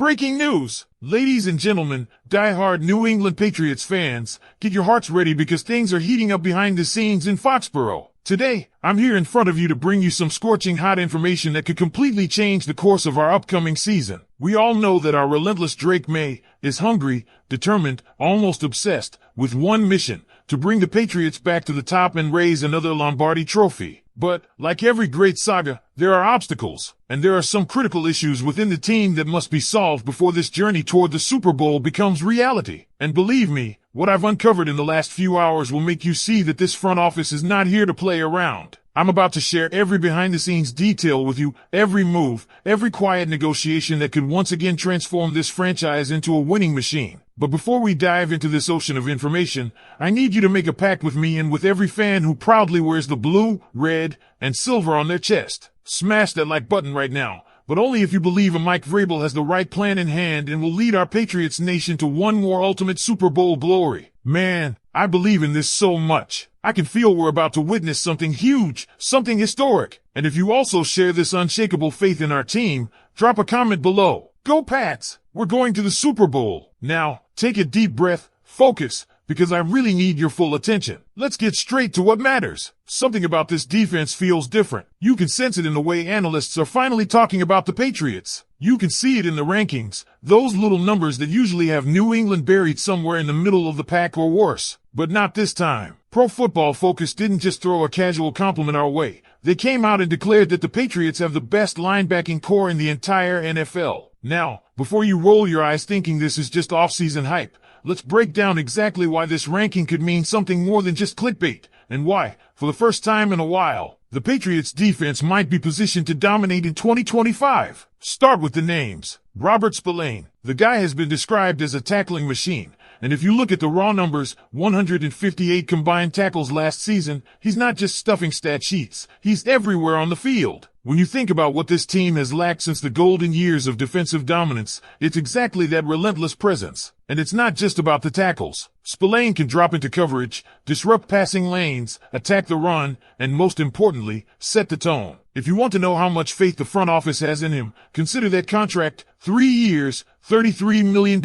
Breaking news! Ladies and gentlemen, die-hard New England Patriots fans, get your hearts ready because things are heating up behind the scenes in Foxborough. Today, I'm here in front of you to bring you some scorching hot information that could completely change the course of our upcoming season. We all know that our relentless Drake Maye is hungry, determined, almost obsessed, with one mission, to bring the Patriots back to the top and raise another Lombardi trophy. But, like every great saga, there are obstacles, and there are some critical issues within the team that must be solved before this journey toward the Super Bowl becomes reality. And believe me, what I've uncovered in the last few hours will make you see that this front office is not here to play around. I'm about to share every behind-the-scenes detail with you, every move, every quiet negotiation that could once again transform this franchise into a winning machine. But before we dive into this ocean of information, I need you to make a pact with me and with every fan who proudly wears the blue, red, and silver on their chest. Smash that like button right now, but only if you believe a Mike Vrabel has the right plan in hand and will lead our Patriots nation to one more ultimate Super Bowl glory. Man, I believe in this so much. I can feel we're about to witness something huge, something historic. And if you also share this unshakable faith in our team, drop a comment below. Go Pats! We're going to the Super Bowl. Now, take a deep breath, focus, because I really need your full attention. Let's get straight to what matters. Something about this defense feels different. You can sense it in the way analysts are finally talking about the Patriots. You can see it in the rankings, those little numbers that usually have New England buried somewhere in the middle of the pack or worse. But not this time. Pro Football Focus didn't just throw a casual compliment our way. They came out and declared that the Patriots have the best linebacking core in the entire NFL. Now, before you roll your eyes thinking this is just off-season hype, let's break down exactly why this ranking could mean something more than just clickbait, and why, for the first time in a while, the Patriots defense might be positioned to dominate in 2025. Start with the names. Robert Spillane. The guy has been described as a tackling machine, and if you look at the raw numbers, 158 combined tackles last season, he's not just stuffing stat sheets, he's everywhere on the field. When you think about what this team has lacked since the golden years of defensive dominance, it's exactly that relentless presence. And it's not just about the tackles. Spillane can drop into coverage, disrupt passing lanes, attack the run, and most importantly, set the tone. If you want to know how much faith the front office has in him, consider that contract, 3 years, $33 million.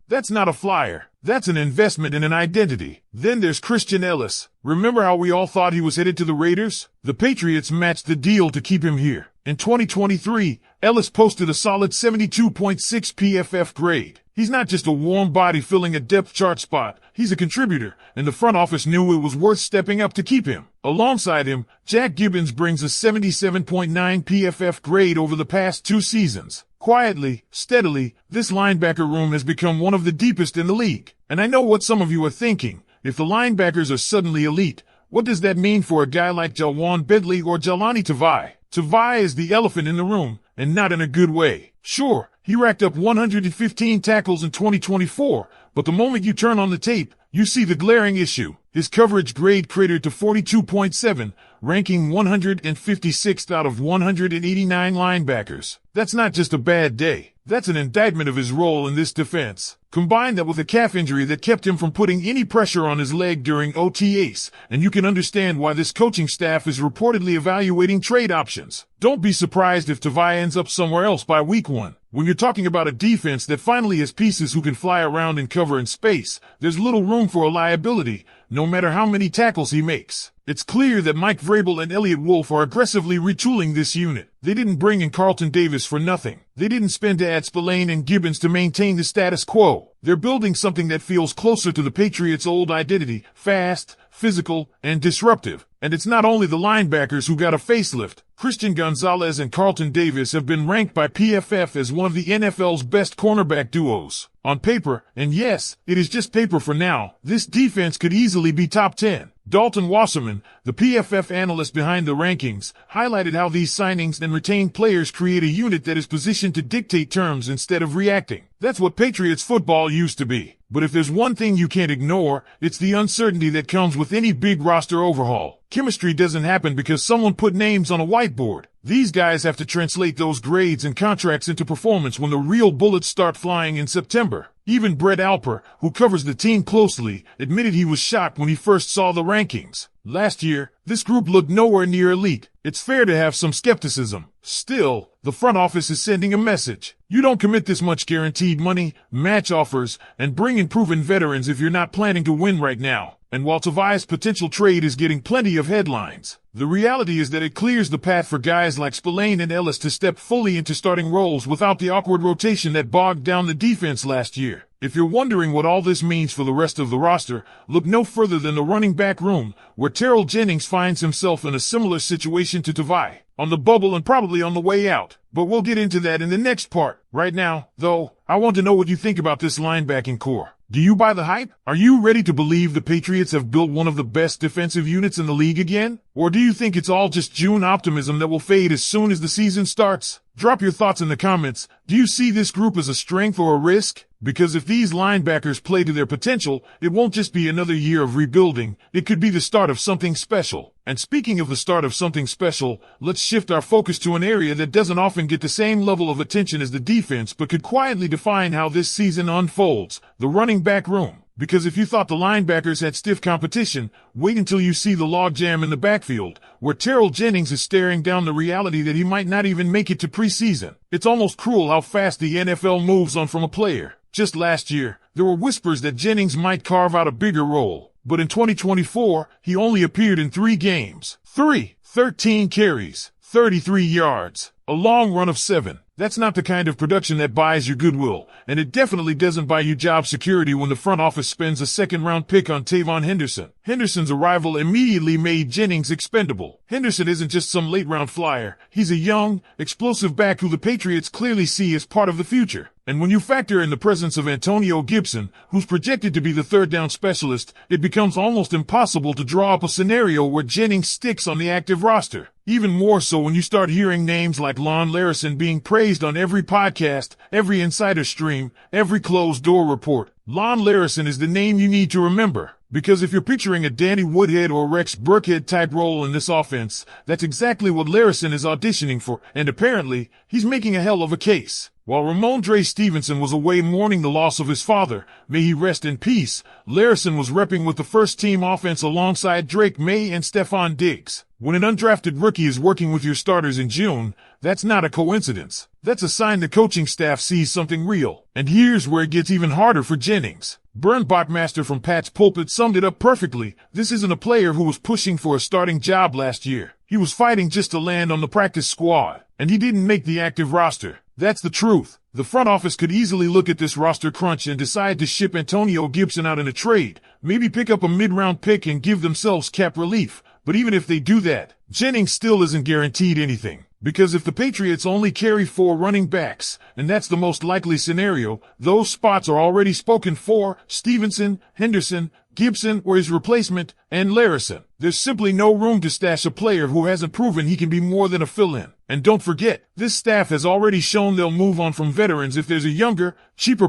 That's not a flyer. That's an investment in an identity. Then there's Christian Ellis. Remember how we all thought he was headed to the Raiders? The Patriots matched the deal to keep him here. In 2023, Ellis posted a solid 72.6 PFF grade. He's not just a warm body filling a depth chart spot. He's a contributor, and the front office knew it was worth stepping up to keep him. Alongside him, Jack Gibbons brings a 77.9 PFF grade over the past 2 seasons. Quietly, steadily, this linebacker room has become one of the deepest in the league. And I know what some of you are thinking. If the linebackers are suddenly elite, what does that mean for a guy like Jawan Bentley or Jahlani Tavai? Tavai is the elephant in the room, and not in a good way. Sure, he racked up 115 tackles in 2024, but the moment you turn on the tape, you see the glaring issue. His coverage grade cratered to 42.7, ranking 156th out of 189 linebackers. That's not just a bad day. That's an indictment of his role in this defense. Combine that with a calf injury that kept him from putting any pressure on his leg during OTAs, and you can understand why this coaching staff is reportedly evaluating trade options. Don't be surprised if Tavai ends up somewhere else by week 1. When you're talking about a defense that finally has pieces who can fly around and cover in space, there's little room for a liability, no matter how many tackles he makes. It's clear that Mike Vrabel and Elliott Wolf are aggressively retooling this unit. They didn't bring in Carlton Davis for nothing. They didn't spend to add Spillane and Gibbons to maintain the status quo. They're building something that feels closer to the Patriots' old identity, fast, physical, and disruptive. And it's not only the linebackers who got a facelift. Christian Gonzalez and Carlton Davis have been ranked by PFF as one of the NFL's best cornerback duos. On paper, and yes, it is just paper for now, this defense could easily be top 10. Dalton Wasserman, the PFF analyst behind the rankings, highlighted how these signings and retained players create a unit that is positioned to dictate terms instead of reacting. That's what Patriots football used to be. But if there's one thing you can't ignore, it's the uncertainty that comes with any big roster overhaul. Chemistry doesn't happen because someone put names on a whiteboard. These guys have to translate those grades and contracts into performance when the real bullets start flying in September. Even Brett Alper, who covers the team closely, admitted he was shocked when he first saw the rankings. Last year, this group looked nowhere near elite. It's fair to have some skepticism. Still, the front office is sending a message. You don't commit this much guaranteed money, match offers, and bring in proven veterans if you're not planning to win right now. And while Tavai's potential trade is getting plenty of headlines, the reality is that it clears the path for guys like Spillane and Ellis to step fully into starting roles without the awkward rotation that bogged down the defense last year. If you're wondering what all this means for the rest of the roster, look no further than the running back room, where Terrell Jennings finds himself in a similar situation to Tavai, on the bubble and probably on the way out. But we'll get into that in the next part. Right now, though, I want to know what you think about this linebacking core. Do you buy the hype? Are you ready to believe the Patriots have built one of the best defensive units in the league again? Or do you think it's all just June optimism that will fade as soon as the season starts? Drop your thoughts in the comments. Do you see this group as a strength or a risk? Because if these linebackers play to their potential, it won't just be another year of rebuilding. It could be the start of something special. And speaking of the start of something special, let's shift our focus to an area that doesn't often get the same level of attention as the defense, but could quietly define how this season unfolds: the running back room. Because if you thought the linebackers had stiff competition, wait until you see the logjam in the backfield, where Terrell Jennings is staring down the reality that he might not even make it to preseason. It's almost cruel how fast the NFL moves on from a player. Just last year, there were whispers that Jennings might carve out a bigger role. But in 2024, he only appeared in 3 games. 13 carries, 33 yards, a long run of 7. That's not the kind of production that buys your goodwill, and it definitely doesn't buy you job security when the front office spends a second-round pick on Tavon Henderson. Henderson's arrival immediately made Jennings expendable. Henderson isn't just some late-round flyer. He's a young, explosive back who the Patriots clearly see as part of the future. And when you factor in the presence of Antonio Gibson, who's projected to be the third-down specialist, it becomes almost impossible to draw up a scenario where Jennings sticks on the active roster. Even more so when you start hearing names like Lon Larison being praised on every podcast, every insider stream, every closed-door report. Lon Larison is the name you need to remember. Because if you're picturing a Danny Woodhead or Rex Burkhead type role in this offense, that's exactly what Larison is auditioning for, and apparently, he's making a hell of a case. While Rhamondre Stevenson was away mourning the loss of his father, may he rest in peace, Larison was repping with the first-team offense alongside Drake Maye and Stephon Diggs. When an undrafted rookie is working with your starters in June, that's not a coincidence. That's a sign the coaching staff sees something real. And here's where it gets even harder for Jennings. Bernd Bachmaster from Pat's Pulpit summed it up perfectly. This isn't a player who was pushing for a starting job last year. He was fighting just to land on the practice squad, and he didn't make the active roster. That's the truth. The front office could easily look at this roster crunch and decide to ship Antonio Gibson out in a trade, maybe pick up a mid-round pick and give themselves cap relief. But even if they do that, Jennings still isn't guaranteed anything. Because if the Patriots only carry 4 running backs, and that's the most likely scenario, those spots are already spoken for: Stevenson, Henderson, Gibson or his replacement, and Larison. There's simply no room to stash a player who hasn't proven he can be more than a fill-in. And don't forget, this staff has already shown they'll move on from veterans if there's a younger, cheaper